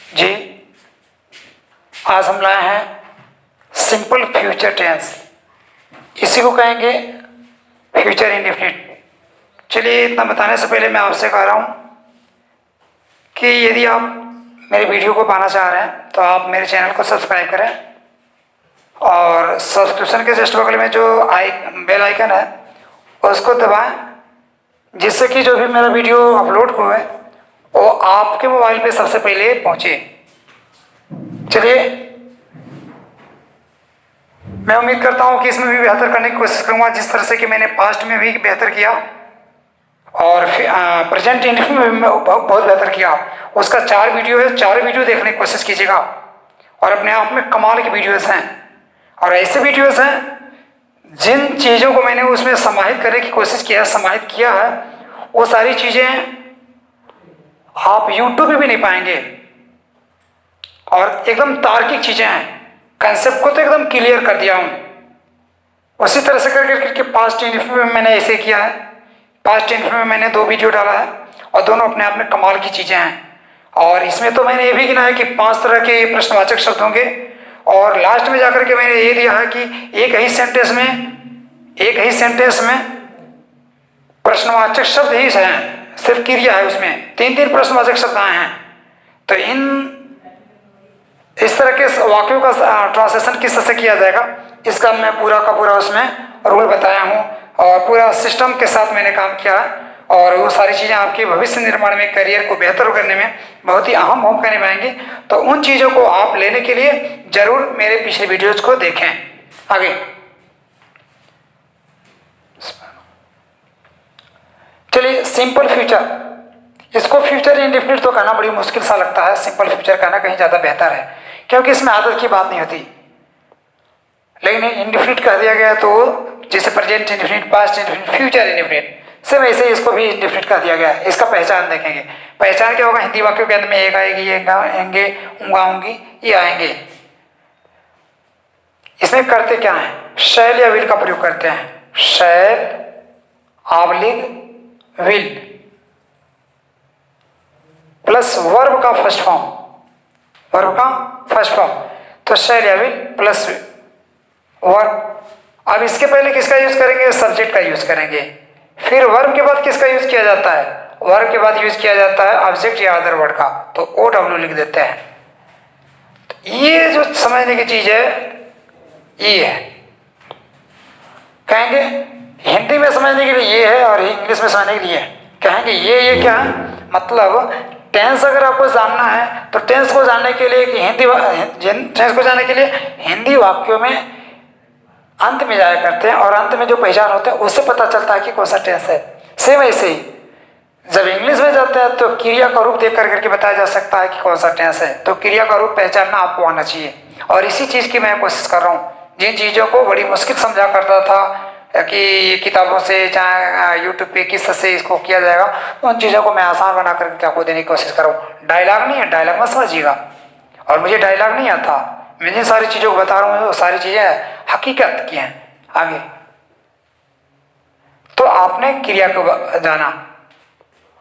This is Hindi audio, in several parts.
जी, आज हम लाए हैं सिंपल फ्यूचर टेंस। इसी को कहेंगे फ्यूचर इंडेफिनिट। चलिए, इतना बताने से पहले मैं आपसे कह रहा हूँ कि यदि आप मेरे वीडियो को पाना चाह रहे हैं तो आप मेरे चैनल को सब्सक्राइब करें और सब्सक्रिप्शन के जस्ट बगल में जो बेल आइकन है उसको दबाएं, जिससे कि जो भी मेरा वीडियो अपलोड हुए वो आपके मोबाइल पे सबसे पहले पहुँचे। चलिए, मैं उम्मीद करता हूँ कि इसमें भी बेहतर करने की कोशिश करूँगा, जिस तरह से कि मैंने पास्ट में भी बेहतर किया और प्रेजेंट इंडेफिनिट में मैं बहुत बेहतर किया। उसका 4 वीडियो है, 4 वीडियो देखने की कोशिश कीजिएगा और अपने आप में कमाल की वीडियोस हैं। और ऐसे वीडियोस हैं जिन चीज़ों को मैंने उसमें समाहित करने की कोशिश किया, समाहित किया है, वो सारी चीज़ें आप यूट्यूब पे भी नहीं पाएंगे और एकदम तार्किक चीज़ें हैं। कंसेप्ट को तो एकदम क्लियर कर दिया हूँ। उसी तरह से करके पास्ट इंडेफिनिट में मैंने ऐसे किया है। पास्ट इंडेफिनिट में मैंने 2 वीडियो डाला है और दोनों अपने आप में कमाल की चीज़ें हैं। और इसमें तो मैंने ये भी गिना है कि 5 तरह के प्रश्नवाचक शब्द होंगे और लास्ट में जाकर के मैंने ये दिया है कि एक ही सेंटेंस में प्रश्नवाचक शब्द ही हैं, सिर्फ क्रिया है, उसमें 3-3 प्रश्नवाचक शब्द आए हैं। तो इस तरह के वाक्यों का ट्रांसलेशन किस तरह से किया जाएगा, इसका मैं पूरा का पूरा उसमें रूल बताया हूँ और पूरा सिस्टम के साथ मैंने काम किया है। और वो सारी चीज़ें आपके भविष्य निर्माण में, करियर को बेहतर करने में बहुत ही अहम भूमिका निभाएंगी। तो उन चीज़ों को आप लेने के लिए जरूर मेरे पिछले वीडियोज को देखें। आगे चलिए, सिंपल फ्यूचर। इसको फ्यूचर इंडेफिनिट तो कहना बड़ी मुश्किल सा लगता है, सिंपल फ्यूचर कहना कहीं ज़्यादा बेहतर है, क्योंकि इसमें आदत की बात नहीं होती। लेकिन इंडेफिनिट कह दिया गया तो जैसे present indefinite, past indefinite, future indefinite, same ऐसे ही इसको भी इंडेफिनिट कह दिया गया है। इसका पहचान देखेंगे। पहचान क्या होगा? हिंदी वाक्यों के अंत में एक आएगी, ये आएंगे, आऊंगी, ये आएंगे। इसमें करते क्या है? शैल या विल का प्रयोग करते हैं। शैल ऑब्लिक विल प्लस वर्ब का फर्स्ट फॉर्म, वर्ब का फर्स्ट फॉर्म, तो शैल या विल प्लस वर्ब। अब इसके पहले किसका यूज करेंगे? सब्जेक्ट का यूज करेंगे। फिर वर्ब के बाद किसका यूज किया जाता है? वर्ब के बाद यूज किया जाता है ऑब्जेक्ट या अदर वर्ड का, तो OW लिख देते हैं। तो ये जो समझने की चीज है ये है। कहेंगे हिंदी में समझने के लिए ये है और इंग्लिश में समझने के लिए कहेंगे ये क्या है? मतलब टेंस अगर आपको जानना है तो टेंस को जानने के लिए हिंदी वाक्यों में अंत में जाया करते हैं और अंत में जो पहचान होते हैं उससे पता चलता है कि कौन सा टेंस है। सेम ऐसे ही जब इंग्लिश में जाते हैं तो क्रिया का रूप देख करके बताया जा सकता है कि कौन सा टेंस है। तो क्रिया का रूप पहचानना आपको आना चाहिए और इसी चीज़ की मैं कोशिश कर रहा हूँ। जिन चीज़ों को बड़ी मुश्किल समझा करता था कि किताबों से चाहे यूट्यूब पे किस तरह से इसको किया जाएगा, उन चीज़ों को मैं आसान बना करके आपको देने की कोशिश कर रहा हूँ। डायलॉग नहीं है, डायलॉग मत समझिएगा, और मुझे डायलॉग नहीं आता। मैं जिन सारी चीज़ों को बता रहा हूँ वो सारी चीज़ें हकीकत की हैं। आगे तो आपने क्रिया को जाना।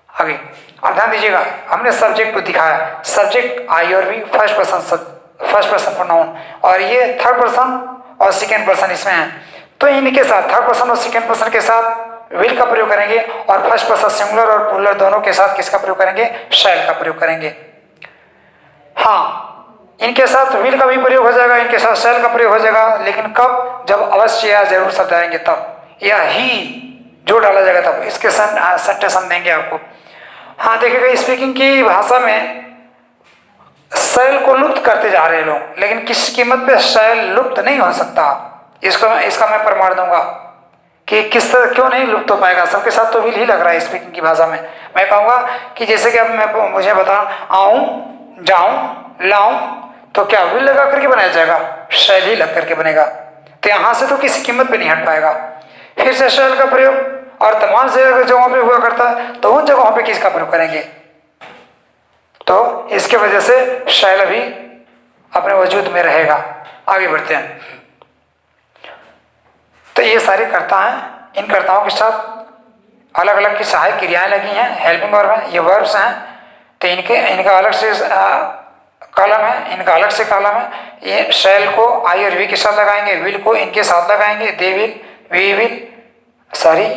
आगे अब ध्यान दीजिएगा, हमने सब्जेक्ट को दिखाया, सब्जेक्ट आई और वी, फर्स्ट पर्सन प्रोनाउन, और ये थर्ड पर्सन और सेकेंड पर्सन इसमें है। तो इनके साथ थर्ड पर्सन और सेकेंड पर्सन के साथ विल का प्रयोग करेंगे और फर्स्ट पर्सन सिंगुलर और प्लूरल दोनों के साथ किसका प्रयोग करेंगे? शैल का प्रयोग करेंगे। हाँ, इनके साथ विल का भी प्रयोग हो जाएगा, इनके साथ शैल का प्रयोग हो जाएगा, लेकिन कब? जब अवश्य या जरूर शब्द आएंगे तब, या ही जो डाला जाएगा तब। इसके सेंटेंस हम देंगे आपको। हाँ देखिएगा, स्पीकिंग की भाषा में शैल को लुप्त करते जा रहे हैं लोग, लेकिन किस कीमत पे शैल लुप्त नहीं हो सकता, इसका मैं प्रमाण दूंगा कि किस तरह क्यों नहीं लुप्त हो पाएगा। सबके साथ तो विल ही लग रहा है स्पीकिंग की भाषा में। मैं कहूँगा कि जैसे कि अब मुझे बता, आऊँ, जाऊँ, लाऊं, तो क्या विल लगा करके बनाया जाएगा? शैल ही लग करके बनेगा। तो यहाँ से तो किसी कीमत पे नहीं हट पाएगा। फिर से शैल का प्रयोग, और तमाम से जगहों पे हुआ करता है, तो उन जगहों पे किसका प्रयोग करेंगे? तो इसके वजह से शैल भी अपने वजूद में रहेगा। आगे बढ़ते हैं। तो ये सारे कर्ता हैं, इन कर्ताओं के साथ अलग अलग की सहायक क्रियाएं लगी हैं, हेल्पिंग वर्ब हैं, ये वर्ब्स हैं। तो इनका अलग से कॉलम है, इनका अलग से कॉलम है। ये शैल को आई और वी के साथ लगाएंगे, विल को इनके साथ लगाएंगे, they will, we will, sorry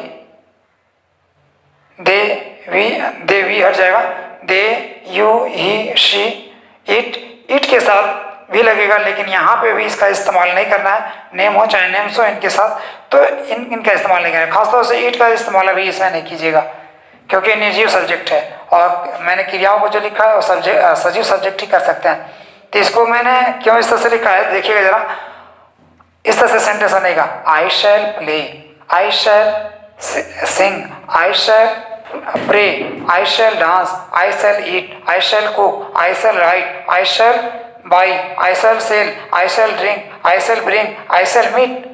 they we हट जाएगा, they, you, he, she, it के साथ भी लगेगा, लेकिन यहाँ पे भी इसका इस्तेमाल नहीं करना है। नेम हो चाहे नेम्स हो इनके साथ, तो इनका इस्तेमाल नहीं करना है। खासतौर से इट का इस्तेमाल अभी इसमें नहीं कीजिएगा, क्योंकि निर्जीव सब्जेक्ट है और मैंने क्रियाओं को जो लिखा है वो सजीव सब्जेक्ट ही कर सकते हैं। तो इसको मैंने क्यों इस तरह से लिखा है देखिएगा जरा, इस तरह से सेंटेंस बनेगा, I shall play, I shall sing, I shall pray, I shall dance, I shall eat, I shall cook, I shall write, I shall buy, I shall sell, I shall drink, I shall bring, I shall meet.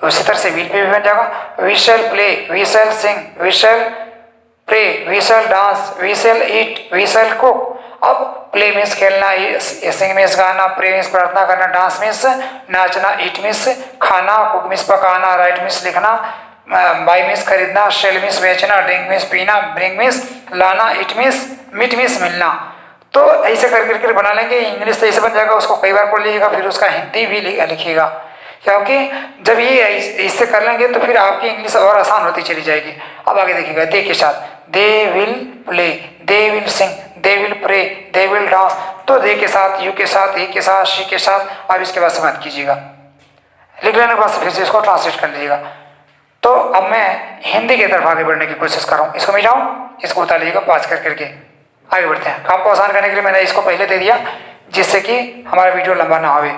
उसी तरह से विल पे भी बन जाएगा, we shall play, we shall sing, we shall pray, we shall dance, we shall eat, we shall cook. अब प्ले मीन्स खेलना, सिंग मीन्स गाना, प्रे मीन्स प्रार्थना करना, डांस मीन्स नाचना, ईट मीन्स खाना, कुक मीन्स पकाना, राइट मीन्स लिखना, बाई मीन्स खरीदना, शेल मीन्स बेचना, ड्रिंक मीन्स पीना, ब्रिंग मीन्स लाना, ईट मीन्स मीट मीन्स मिलना। तो ऐसे कर करके बना लेंगे। इंग्लिश तो ऐसे बन जाएगा, उसको कई बार पढ़ लीजिएगा, फिर उसका हिंदी भी लिखिएगा, क्योंकि जब ये इससे कर लेंगे तो फिर आपकी इंग्लिश और आसान होती चली जाएगी। अब आगे देखिएगा, दे के साथ, they will play, they will sing, they will pray, they will dance. तो दे के साथ, यू के साथ, ही के साथ, शी के साथ। अब इसके बाद समाप्त कीजिएगा, लिख लेने के बाद फिर से इसको ट्रांसलेट कर लीजिएगा। तो अब मैं हिंदी की तरफ आगे बढ़ने की कोशिश कर रहा हूँ। इसको मिटाऊँ, इसको उतार लीजिएगा, पास कर करके आगे बढ़ते हैं। काम को आसान करने के लिए मैंने इसको पहले दे दिया, जिससे कि हमारा वीडियो लंबा ना होवे।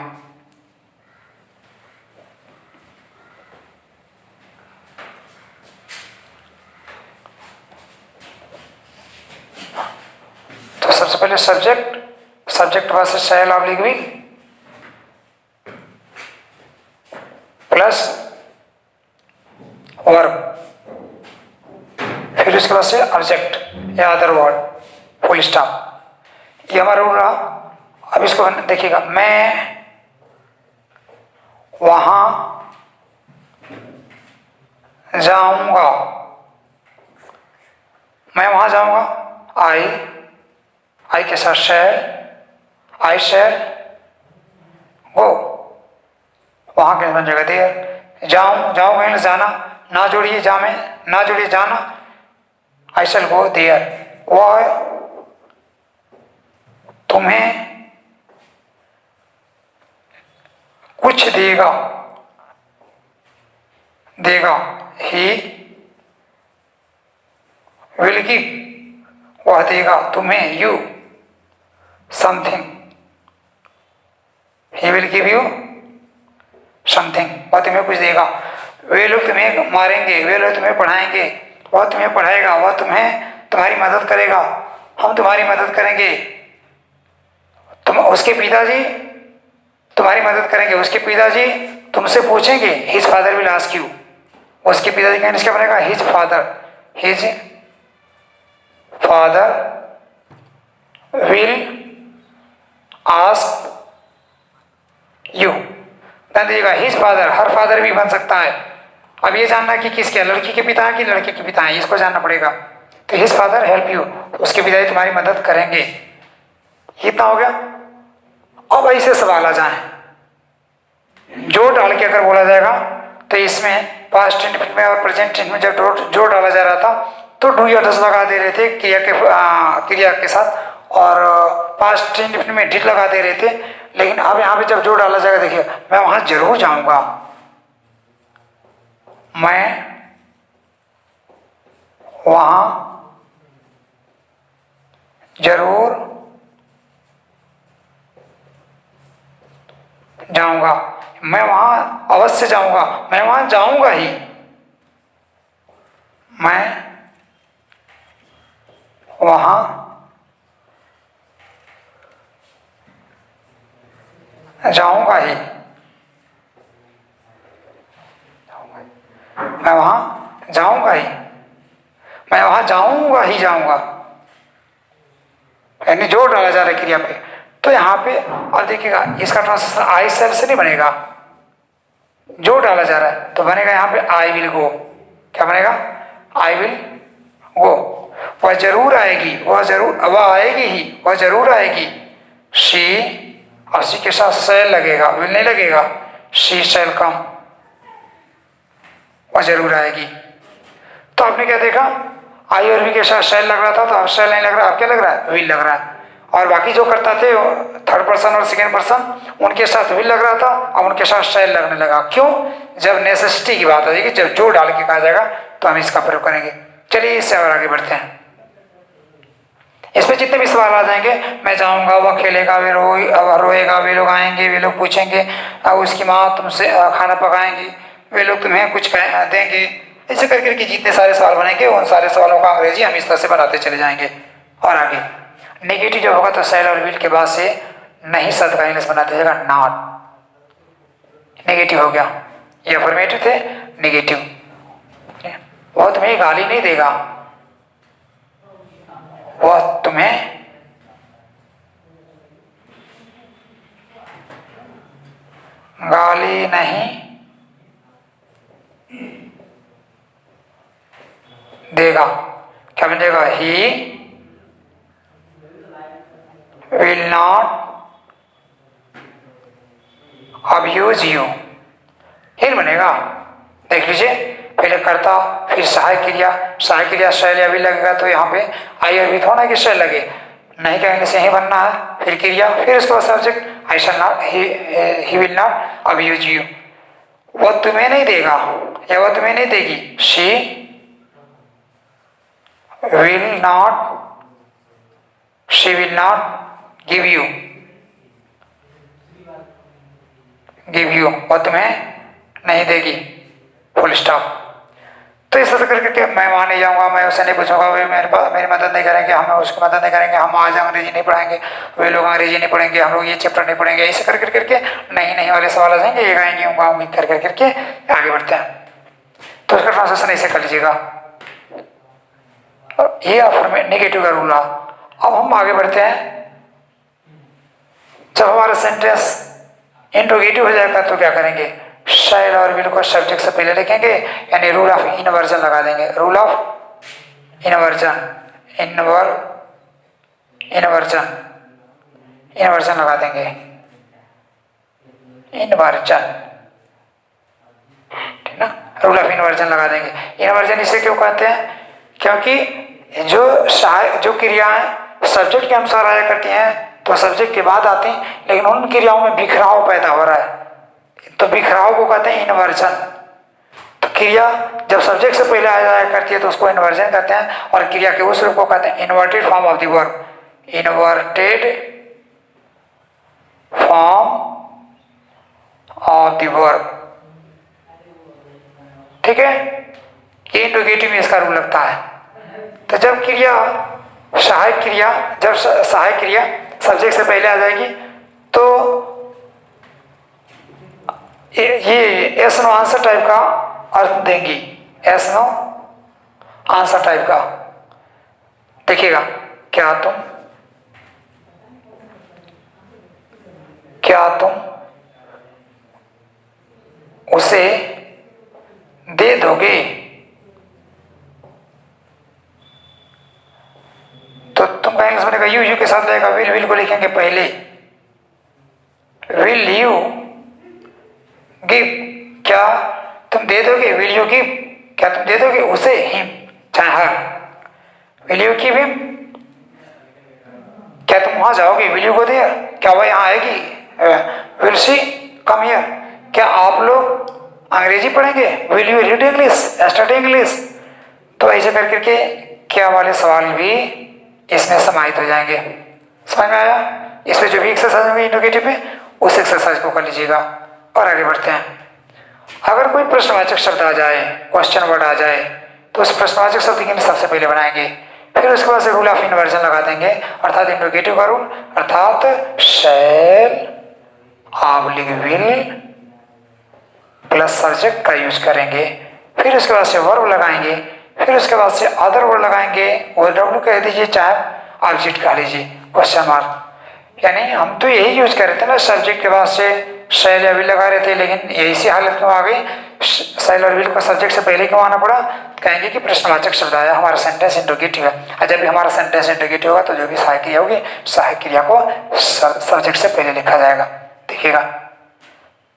तो सबसे पहले subject versus shall oblique will plus verb, फिर उसके बाद से ऑब्जेक्ट या अदर वर्ड, फुल स्टॉप। ये हमारा रूल रहा। अब इसको देखिएगा, मैं वहां जाऊंगा, मैं वहां जाऊंगा, आई के साथ शैल, आई शैल गो, वहां के बन जाएगा देयर, जाऊं कहीं जाना, ना जोड़िए जा में, ना जोड़िए जाना, आई शैल गो देयर। वह तुम्हें कुछ देगा, ही विल गिव, वह देगा तुम्हें, you something, he will give you something, वह तुम्हें कुछ देगा। वे लोग तुम्हें मारेंगे, वे लोग तुम्हें पढ़ाएंगे, वह तुम्हें पढ़ाएगा, वह तुम्हारी मदद करेगा, हम तुम्हारी मदद करेंगे, तुम उसके पिताजी तुम्हारी मदद करेंगे, उसके पिताजी तुमसे पूछेंगे, his father will ask you, उसके पिताजी का क्या बनेगा, his father will ask you. ध्यान दीजिएगा, हिज फादर, हर फादर भी बन सकता है। अब ये जानना कि किसके, लड़की के पिता है कि लड़के के पिता है, इसको जानना पड़ेगा। तो हिज फादर हेल्प यू, उसके पिताजी तुम्हारी मदद करेंगे। इतना हो गया। अब ऐसे सवाल आ जाए, जो डाल के अगर बोला जाएगा तो इसमें पास्ट इंडेफिनिट में और प्रेजेंट टेंस में जब जो डाला जा रहा था तो डू या डज लगा दे रहे थे क्रिया के साथ, और पास्ट इंडेफिनिट में डिड लगा दे रहे थे। लेकिन अब यहाँ पे जब जो डाला जाएगा, देखिए, मैं वहां जरूर जाऊंगा, मैं वहां जरूर जाऊंगा, मैं वहां अवश्य जाऊंगा, मैं वहां जाऊंगा ही, मैं वहां जाऊंगा ही, मैं वहां जाऊंगा ही, मैं वहां जाऊंगा ही जाऊंगा, यानी जो डाला जा रहा है क्रिया पे। तो यहाँ पे और देखिएगा, इसका ट्रांसलेशन आई शैल से नहीं बनेगा, जो डाला जा रहा है तो बनेगा यहाँ पे आई विल गो। क्या बनेगा, आई विल गो। वह जरूर आएगी, वह आएगी ही, वह जरूर आएगी, शी, और शी के साथ शैल लगेगा, विल नहीं लगेगा, शी शैल कम, वह जरूर आएगी। तो आपने क्या देखा, आई और वी के साथ शैल लग रहा था, तो अब शैल नहीं लग रहा, अब क्या लग रहा है, विल लग रहा है। और बाकी जो करता थे थर्ड पर्सन और सेकेंड पर्सन, उनके साथ विल लग रहा था, अब उनके साथ शैल लगने लगा। क्यों? जब नेसेसिटी की बात आ जाएगी, जब जो डाल के कहा जाएगा तो हम इसका प्रयोग करेंगे। चलिए इससे और आगे बढ़ते हैं। इसमें जितने भी सवाल आ जाएंगे, मैं जाऊंगा, वह खेलेगा, वे रोएगा, वे लोग आएंगे, वे लोग पूछेंगे, उसकी माँ तुमसे खाना पकाएंगी, वे लोग तुम्हें कुछ देंगे, ऐसे करके जितने सारे सवाल बनेंगे उन सारे सवालों का अंग्रेजी हम इस तरह से बनाते चले जाएंगे। और आगे नेगेटिव जो होगा तो शैल और विल के बाद से नहीं शब्द का इंग्लिश बनाते जाएगा नॉट। नेगेटिव हो गया, ये अफर्मेटिव थे, नेगेटिव। वह तुम्हें गाली नहीं देगा, वह तुम्हें गाली नहीं देगा। क्या बनेगा, he will not abuse you, ही बनेगा। देख लीजिए, पहले कर्ता, फिर सहायक क्रिया, सहायक क्रिया शैल या विल लगेगा, तो यहाँ पे आई और वी थोड़ा कि शैल लगे, नहीं कहेंगे से ही बनना है, फिर क्रिया, फिर उसके बाद subject, I shall not, he will not abuse you, वह तुम्हें नहीं देगा या वह तुम्हें नहीं देगी, she will not, she will not give you, वह तुम्हें नहीं देगी, फुल स्टॉप। तो इस तरह करके मैं वहाँ नहीं जाऊँगा, मैं उससे नहीं पूछूंगा, वे मेरी मदद नहीं करेंगे, हम उसकी मदद नहीं करेंगे, हम आज अंग्रेजी नहीं पढ़ाएंगे, वे लोग अंग्रेजी नहीं पढ़ेंगे, हम लोग ये चैप्टर नहीं पढ़ेंगे, ऐसे कर करके नहीं वाले सवाल आ जाएंगे, ये गाएंगे उंगाऊंगी कर करके आगे बढ़ते हैं। तो उसका ट्रांसलेशन ऐसे कर लीजिएगा। ये नेगेटिव का रूल रहा। अब हम आगे बढ़ते हैं। जब हमारा सेंटेंस इंट्रोगेटिव हो जाएगा तो क्या करेंगे, शैल और विल को सब्जेक्ट से पहले लिखेंगे, यानी रूल ऑफ इनवर्जन लगा देंगे, रूल ऑफ इनवर्जन, इनवर्जन लगा देंगे, इनवर्जन, ठीक ना, रूल ऑफ इनवर्जन लगा देंगे। इनवर्जन इसे क्यों कहते हैं, क्योंकि जो क्रियाएं सब्जेक्ट के अनुसार आया करती हैं तो सब्जेक्ट के बाद आती हैं, लेकिन उन क्रियाओं में बिखराव पैदा हो रहा है, तो बिखराव को कहते हैं इन्वर्जन। तो क्रिया जब सब्जेक्ट से पहले आ जाया करती है तो उसको इन्वर्जन कहते हैं, और क्रिया के उस रूप को कहते हैं inverted form of the verb, inverted form of the verb, ठीक है। ये इंट्रोगेटिव में इसका रूल लगता है। तो जब सहायक क्रिया सब्जेक्ट से पहले आ जाएगी तो ये एस नो आंसर टाइप का अर्थ देंगी, एस नो आंसर टाइप का। देखिएगा, क्या तुम उसे दे दोगे, तो तुम का इंग्लिश बनेगा यू के साथ जाएगा, विल को लिखेंगे पहले, विल यू गिव, क्या तुम दे दोगे, विल यू गिव, क्या तुम दे दोगे उसे, हिम चाहे हर, विल यू गिव हिम, क्या तुम वहां जाओगे, विल यू गो देयर, क्या वह यहाँ आएगी, विल शी कम हियर, क्या आप लोग अंग्रेजी पढ़ेंगे, will you read English, study English. तो ऐसे करके क्या वाले सवाल भी इसमें समाहित हो जाएंगे। समझ में आया? इसमें जो भी एक्सरसाइज होगी इंट्रोगेटिव में, उस एक्सरसाइज को कर लीजिएगा और आगे बढ़ते हैं। अगर कोई प्रश्नवाचक शब्द आ जाए, क्वेश्चन वर्ड आ जाए, तो उस प्रश्नवाचक शब्द के लिए सबसे पहले बनाएंगे, फिर उसके बाद से रूल ऑफ इन्वर्जन लगा देंगे, अर्थात इंट्रोगेटिव का रूल, अर्थात शैल ऑब्लिक विल प्लस सब्जेक्ट का यूज करेंगे, फिर उसके बाद से वर्ब लगाएंगे, फिर उसके बाद से अदर वर्ड लगाएंगे, वो डब्ल्यू कह दीजिए चाहे ऑब्जेक्ट कह लीजिए, क्वेश्चन मार्क। यानी हम तो यही यूज कर रहे थे ना, सब्जेक्ट के बाद से शैल या विल लगा रहे थे, लेकिन ऐसी हालत क्यों आ गई, शैल और विल को सब्जेक्ट से पहले क्यों आना पड़ा? कहेंगे कि प्रश्नवाचक शब्द आया, हमारा सेंटेंस इंट्रोगेटिव है, और जब भी हमारा सेंटेंस इंट्रोगेटिव होगा तो जो भी सहायक क्रिया होगी, सहायक क्रिया को सब्जेक्ट से पहले लिखा जाएगा। देखिएगा,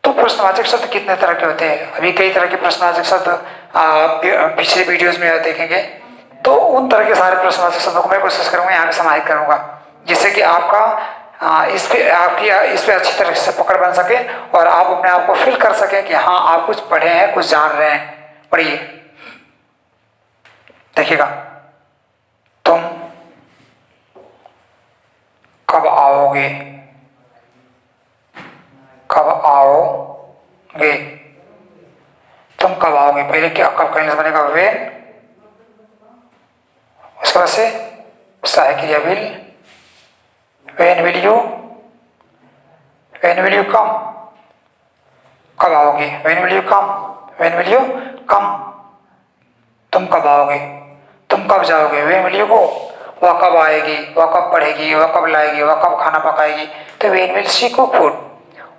तो प्रश्नवाचक शब्द कितने तरह के होते हैं? अभी कई तरह के प्रश्नवाचक शब्द पिछले वीडियोस में देखेंगे, तो उन तरह के सारे प्रश्नवाचक शब्दों को मैं कोशिश करूंगा यहाँ पे समाहित करूंगा, जिससे कि आपका इस पे अच्छी तरह से पकड़ बन सके और आप अपने आप को फील कर सके कि हाँ आप कुछ पढ़े हैं, कुछ जान रहे हैं। पढ़िए, देखिएगा, तुम कब आओगे, कब आओगे, तुम कब आओगे, पहले क्या कब कहने से बनेगा व्हेन, उसके बाद से सहायक क्रिया will, when will you come, कब आओगे, when will you come, when will you come, तुम कब आओगे, तुम कब जाओगे, व्हेन विल यू गो, वह कब आएगी, वह कब पढ़ेगी, वह कब लाएगी, वह कब खाना पकाएगी, तो when will she cook food,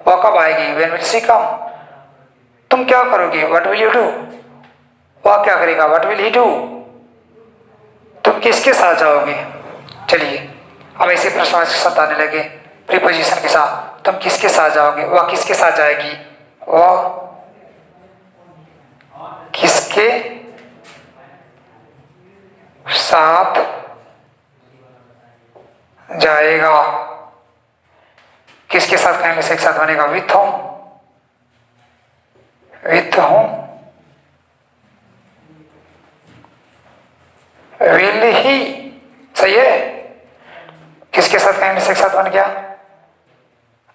वह कब आएगी, व्हेन विल शी कम, तुम क्या करोगे, व्हाट विल यू डू, वह क्या करेगा, व्हाट विल ही डू, तुम किसके साथ जाओगे। चलिए, अब ऐसे प्रश्नवाचक शब्द आने लगे प्रीपोजिशन के साथ, तुम किसके साथ जाओगे, वह किसके साथ जाएगी, वह किसके साथ जाएगा, किसके साथ कहेंगे से एक साथ बनेगा with whom, with home, will he, सही है, किसके साथ कहेंगे से एक साथ बन गया,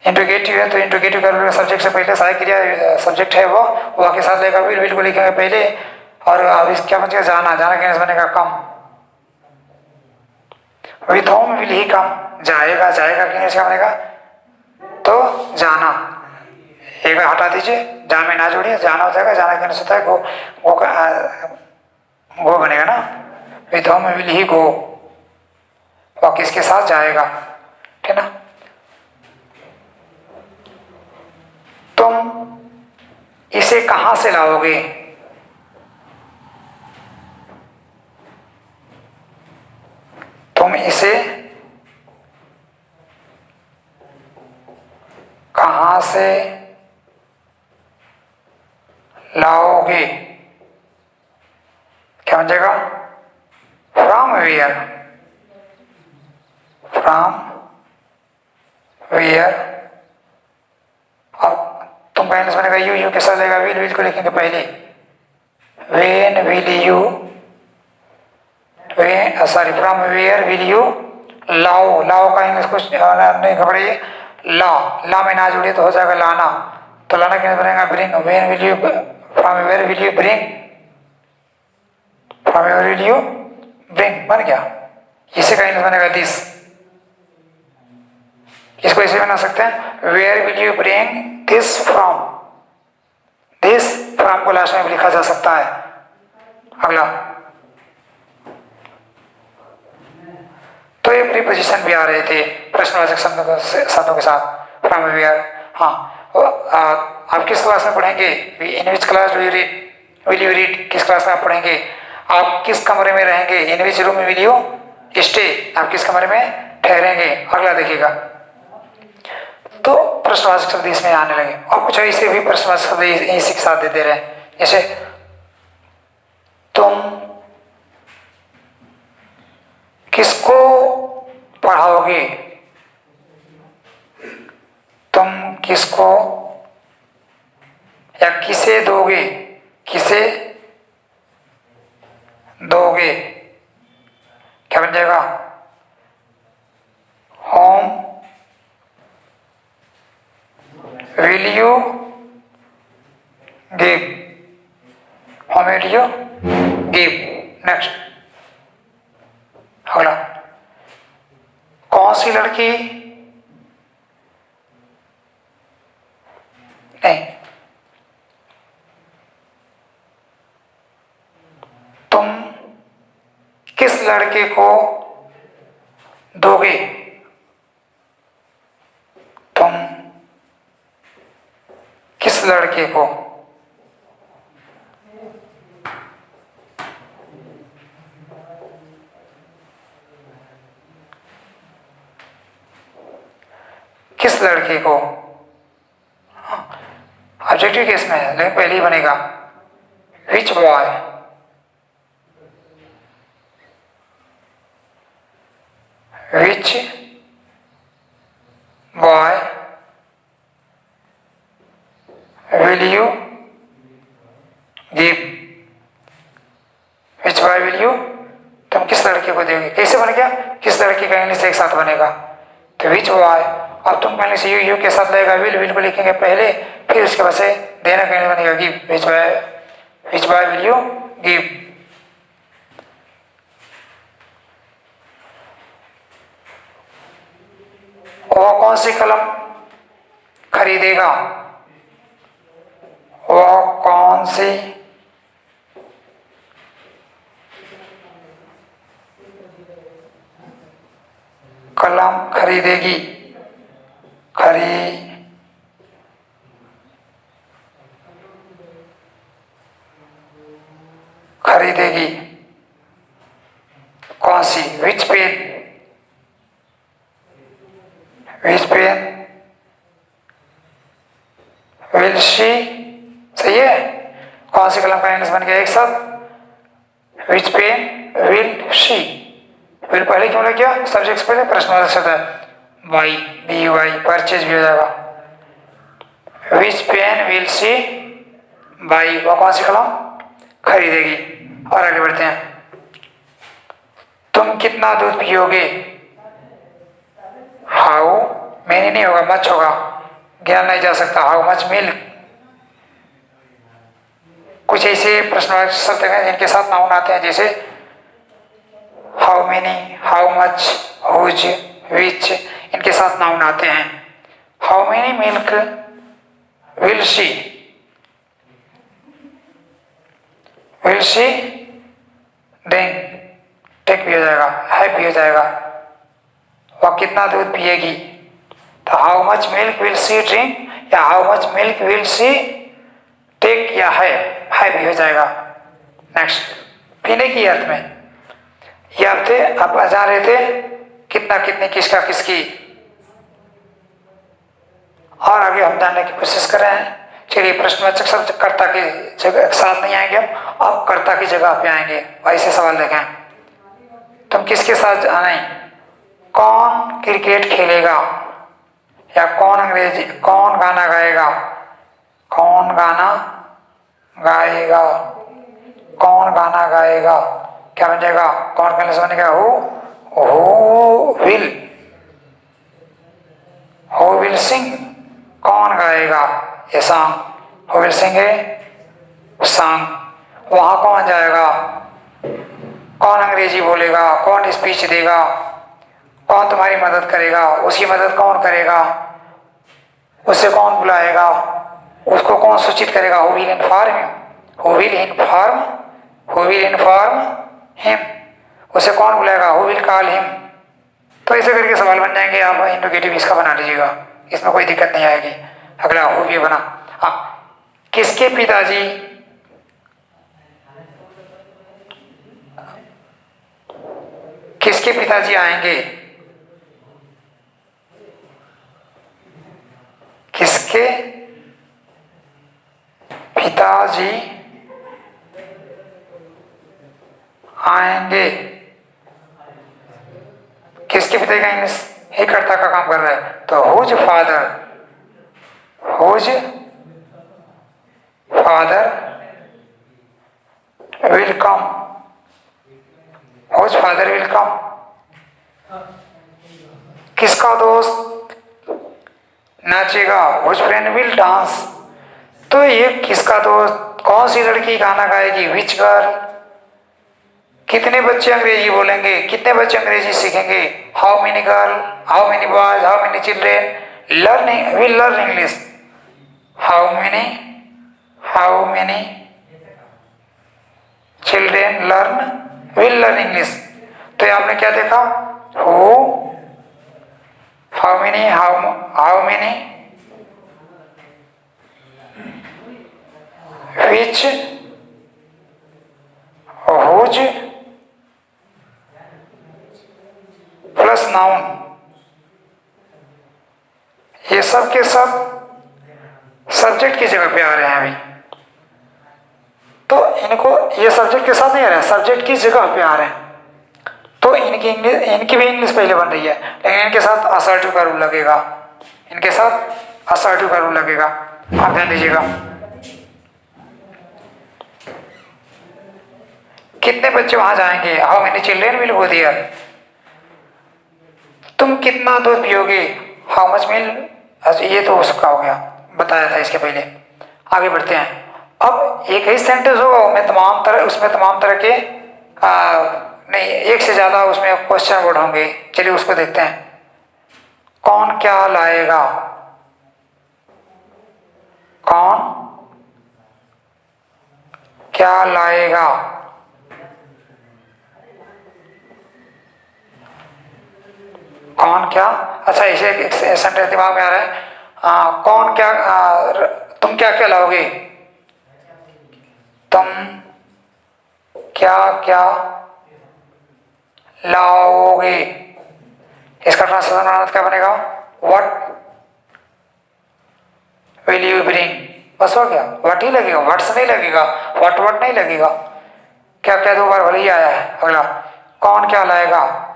इंट्रोगेटिव है तो इंट्रोगेटिव का सब्जेक्ट से पहले सहायक क्रिया सब्जेक्ट है वह के साथ लेगा, विल को लिखेंगे पहले, और अब इस क्या बनेगा, जाना, जाना कहने से बनेगा कम, विथ होम विल ही कम, जाएगा, जाएगा कहने से क्या बनेगा, तो जाना, एक हटा दीजिए, जा में ना जोड़िए, जाना हो जाएगा, जाना कहने से होता है गो बनेगा ना, विथ होम विल ही गो, वह किसके साथ जाएगा, ठीक ना। तुम इसे कहां से लाओगे, तुम इसे कहां से लाओगे, क्या बन जाएगा, फ्रॉम वेयर, फ्रॉम वेयर, अब तुम कहने से बनेगा यू के साथ लेगा, विल को लिखेंगे पहले, when will you, sorry from where will you लाओ, लाओ का इंग्लिश कुछ नहीं घबराइए, ला में ना जुड़े तो हो जाएगा लाना, तो लाना कैसे बनेगा, bring, when will you, from where will you bring, from where will you bring, बन गया। इसी का इंग्लिश बनेगा दिस, इसको ऐसे बना सकते हैं, where will you bring this from, this from को लास्ट में भी लिखा जा सकता है। अगला, तो ये प्रीपोजिशन भी आ रहे थे प्रश्नवाचक शब्दों के साथ, फ्रॉम वेयर। हाँ, आप किस क्लास में पढ़ेंगे, in which class will you read, किस क्लास में आप पढ़ेंगे, आप किस कमरे में रहेंगे, in which room will you stay, आप किस कमरे में ठहरेंगे। अगला देखिएगा, तो प्रश्नवाचक शब्द इसमें आने लगे, और कुछ ऐसे भी प्रश्नवाचक शब्द इसी के साथ दे दे रहे हैं, जैसे तुम किसको पढ़ाओगे, तुम किसको या किसे दोगे, किसे दोगे, क्या बन जाएगा, home will you give, home will you give. Next, अगला, कौन सी लड़की, नहीं, तुम किस लड़के को दोगे, तुम किस लड़के को किस लड़के को ऑब्जेक्टिव केस में है, लेकिन पहले ही बनेगा which boy which boy will you give, which boy will you, तुम किस लड़के को दोगे। कैसे बन गया, किस लड़के का इंग्लिश एक साथ बनेगा, तो विच बॉय, अब तुम पहले से यू के साथ लगेगा, विल को लिखेंगे पहले, फिर उसके बाद से देना का इंग्लिश बनेगा give, which boy will you give. वह कौन सी कलम खरीदेगा, वह कौन सी कलम खरीदेगी, खरीदेगी कौन सी, विच पेन विल शी, सही है। कौन सी कलम का इंग्लिश बन गया एक साथ, विच पेन विल शी, विल पहले क्यों लग गया, सब्जेक्ट पहले प्रश्नवाचक शब्द है, बाई बी वाई परचेज भी हो जाएगा, विच पेन विल शी बाई, वह कौन सी कलम खरीदेगी। और आगे बढ़ते हैं, तुम कितना दूध पियोगे, हाउ मैनी नहीं होगा, मच होगा, ज्ञान नहीं जा सकता, हाउ मच मिल्क। कुछ ऐसे प्रश्नवाचक शब्द हैं जिनके साथ नाउन आते हैं, जैसे how many, how much, whose, which, इनके साथ नाउन आते हैं। How many milk will she drink, take भी हो जाएगा, हैव भी हो जाएगा, वह कितना दूध पिएगी, तो how much milk will she drink, या how much milk will she take, या है भी हो जाएगा। नेक्स्ट, पीने की अर्थ में ये आप थे, आप जान रहे थे कितना कितने किसका किसकी, और आगे हम जानने की कोशिश कर रहे हैं। चलिए, प्रश्नवाचक शब्द कर्ता की जगह साथ नहीं आएंगे, अब कर्ता की जगह पे आएंगे। ऐसे सवाल देखें, तुम किसके साथ नहीं, कौन क्रिकेट खेलेगा, या कौन गाना गाएगा, कौन गाना गाएगा, कौन गाना गाएगा, क्या बन जाएगा, कौन का इंग्लिश बनेगा, हु विल सिंग, कौन गाएगा ये song, who will sing a song. वहां कौन जाएगा, कौन अंग्रेजी बोलेगा, कौन स्पीच देगा, कौन तुम्हारी मदद करेगा, उसकी मदद कौन करेगा, उसे कौन बुलाएगा, उसको कौन सूचित करेगा, हु विल इन्फॉर्म हिम, उसे कौन बुलाएगा, हु विल कॉल हिम। तो ऐसे करके सवाल बन जाएंगे, आप इंडिकेटिव इसका बना लीजिएगा, इसमें कोई दिक्कत नहीं आएगी। अगला हु ये बना, किसके पिताजी आएंगे, किसके पिताजी आएंगे, किसके पिता का इंग्लिश ही कर्ता का काम कर रहा है, तो whose father will come, whose father will come. किसका दोस्त नाचेगा, हुज फ्रेंड विल डांस। तो ये किसका दोस्त, कौन सी लड़की गाना गाएगी, विच गर्ल। कितने बच्चे अंग्रेजी बोलेंगे, कितने बच्चे अंग्रेजी सीखेंगे, how many girl, how many boys, how many children will learn English, how many children will learn English. तो ये आपने क्या देखा, how many which, whose plus noun, ये सब के सब सब्जेक्ट की जगह पे आ रहे हैं अभी। तो इनको ये सब्जेक्ट के साथ नहीं आ रहे हैं, सब्जेक्ट की जगह पे आ रहे हैं। तो इनकी भी इंग्लिश पहले बन रही है, लेकिन इनके साथ असर्टिव का रूल लगेगा, इनके साथ असर्टिव का रूल लगेगा। आप ध्यान दीजिएगा। कितने बच्चे वहां जाएंगे? How many children will go there? तुम कितना दूध पियोगे? How much milk? ये तो उसका हो गया, बताया था इसके पहले। आगे बढ़ते हैं। अब एक ही सेंटेंस होगा, उसमें तमाम तरह के नहीं, एक से ज्यादा उसमें क्वेश्चन वर्ड होंगे। चलिए उसको देखते हैं। कौन क्या लाएगा? कौन क्या लाएगा? कौन क्या? अच्छा, इसे एक सेंटेंस दिमाग में आ रहा है। कौन क्या, तुम क्या क्या लाओगे? तुम क्या क्या लाओगे? इसका ट्रांसलेशन क्या बनेगा? What will you bring? बस हो गया, व्हाट ही लगेगा, व्हाट्स नहीं लगेगा, व्हाट नहीं लगेगा। क्या क्या दो बार भले ही आया है। अगला, कौन क्या लाएगा?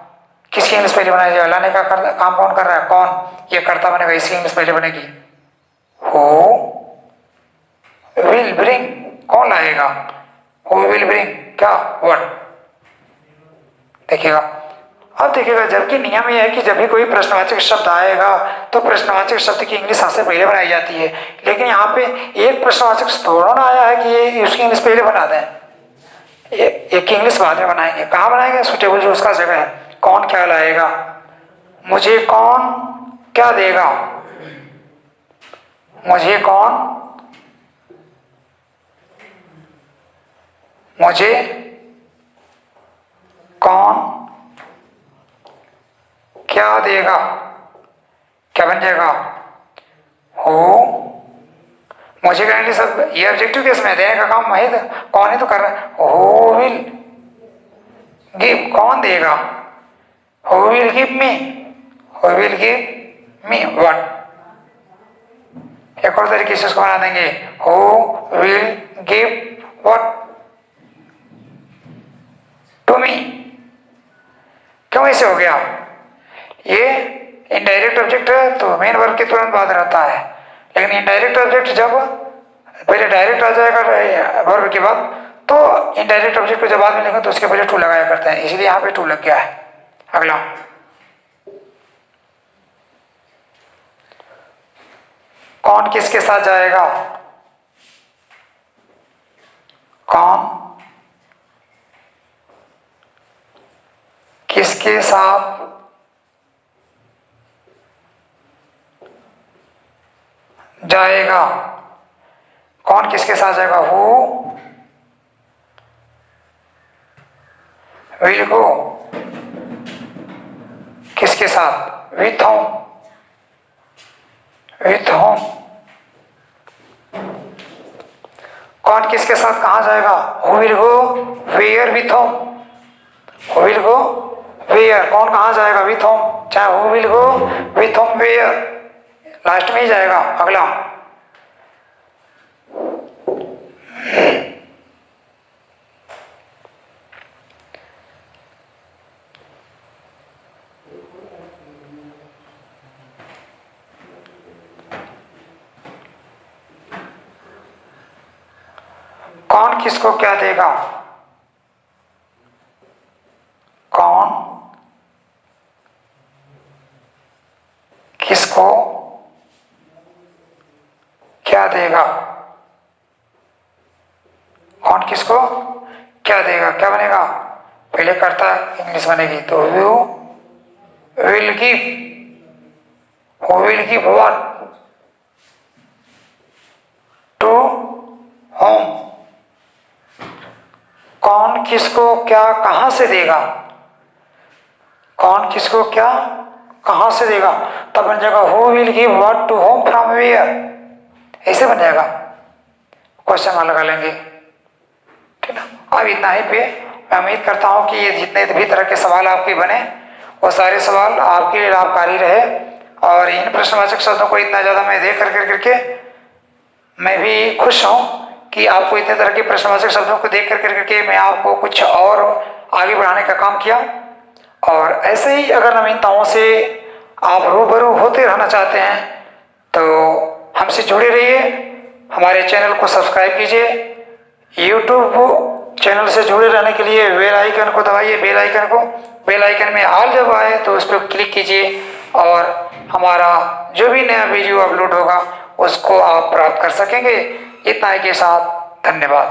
किसकी इंग्लिश पहले बनाई जाएगा? लाने का काम कौन कर रहा है? कौन, ये कर्ता बनेगा, इसकी इंग्लिश पहले बनेगी। हु विल ब्रिंग, कौन लाएगा? हु विल ब्रिंग क्या? व्हाट। देखिएगा, अब देखिएगा, जबकि नियम यह है कि जब भी कोई प्रश्नवाचक शब्द आएगा तो प्रश्नवाचक शब्द की इंग्लिश सबसे पहले बनाई जाती है, लेकिन यहाँ पे एक प्रश्नवाचक थोड़ा ना आया है कि ये उसकी इंग्लिश पहले बना दें, एक इंग्लिश बाद में बनाएंगे। कहाँ बनाएंगे? सुटेबल जो उसका जगह है। कौन क्या लाएगा? मुझे कौन क्या देगा? मुझे कौन क्या देगा? क्या बन जाएगा? हो। मुझे कहने सब ये ऑब्जेक्टिव केस में देने का काम वही, कौन ही तो कर रहा है। हु विल गिव, कौन देगा? Who will give me? Who will give me what? एक और तरीके से उसको बना देंगे, who will give what to me? क्यों ऐसे हो गया? ये इनडायरेक्ट ऑब्जेक्ट है तो मेन वर्ब के तुरंत बाद रहता है, लेकिन इनडायरेक्ट ऑब्जेक्ट जब पहले डायरेक्ट आ जाएगा वर्ब के बाद, तो इनडायरेक्ट ऑब्जेक्ट को जब बाद में लिखेंगे तो उसके पहले टू लगाया करते हैं, इसलिए यहाँ पे टू लग गया है। अगला, कौन किसके साथ जाएगा? कौन किसके साथ जाएगा? कौन किसके साथ जाएगा? हु विल गो किसके साथ? With whom. With whom. कौन किसके साथ कहाँ जाएगा? Who will go where with whom. Who will go where, कौन कहाँ जाएगा? With whom. चाहे who will go with whom where, last में ही जाएगा। अगला, कौन किसको क्या देगा? कौन किसको क्या देगा? कौन किसको क्या देगा? क्या बनेगा? पहले करता इंग्लिश बनेगी तो you will give, who will give what to whom. कौन किसको क्या कहां से देगा? कौन किसको क्या कहां से देगा? तब बन जाएगा who will give what to whom from where, ऐसे बन जाएगा। क्वेश्चन मार्क लगा लेंगे। ठीक ना, अब इतना ही पे मैं उम्मीद करता हूँ कि ये जितने भी तरह के सवाल आपके बने वो सारे सवाल आपके लिए लाभकारी रहे। और इन प्रश्नवाचक शब्दों को इतना ज़्यादा मैं देख करके मैं भी खुश हूँ कि आपको इतने तरह के प्रश्नवाचक शब्दों को देख करके मैं आपको कुछ और आगे बढ़ाने का काम किया। और ऐसे ही अगर नवीनताओं से आप रूबरू होते रहना चाहते हैं तो हमसे जुड़े रहिए, हमारे चैनल को सब्सक्राइब कीजिए। यूट्यूब चैनल से जुड़े रहने के लिए बेल आइकन को दबाइए, बेल आइकन में ऑल जब आए तो उस पर क्लिक कीजिए और हमारा जो भी नया वीडियो अपलोड होगा उसको आप प्राप्त कर सकेंगे। इतना ही के साथ धन्यवाद।